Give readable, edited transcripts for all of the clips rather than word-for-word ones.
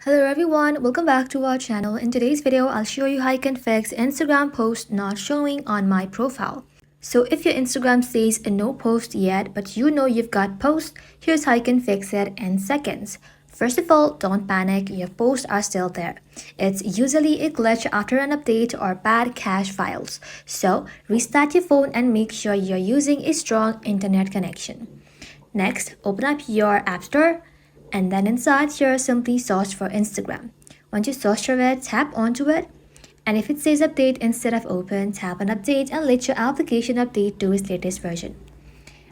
Hello everyone, welcome back to our channel. In today's video, I'll show you how you can fix Instagram post not showing on my profile. So if your Instagram says no post yet, but you know you've got posts, here's how you can fix it in seconds. First of all, don't panic, your posts are still there. It's usually a glitch after an update or bad cache files. So restart your phone and make sure you're using a strong internet connection. Next, open up your App Store and then inside here simply search for Instagram. Once you search for it, tap onto it, and if it says update instead of open, tap on update and let your application update to its latest version.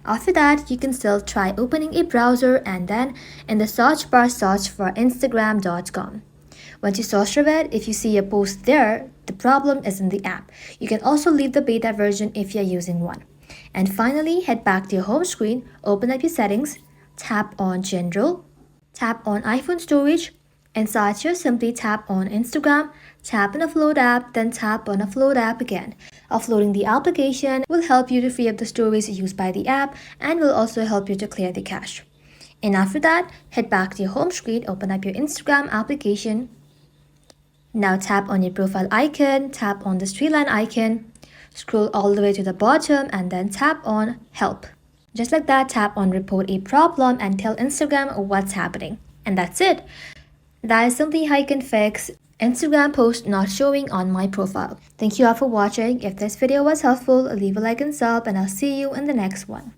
After that, you can still try opening a browser and then in the search bar search for instagram.com. Once you search for it, if you see a post there, the problem is in the app. You can also leave the beta version if you're using one. And finally, head back to your home screen, open up your settings, tap on General, tap on iPhone storage. Inside here, simply tap on Instagram, tap on Upload app, then tap on Upload app again. Offloading the application will help you to free up the storage used by the app and will also help you to clear the cache. And after that, head back to your home screen, open up your Instagram application. Now tap on your profile icon, tap on the streetline icon, scroll all the way to the bottom and then tap on Help. Just like that, tap on Report a Problem and tell Instagram what's happening. And that's it. That is simply how you can fix Instagram post not showing on my profile. Thank you all for watching. If this video was helpful, leave a like and sub and I'll see you in the next one.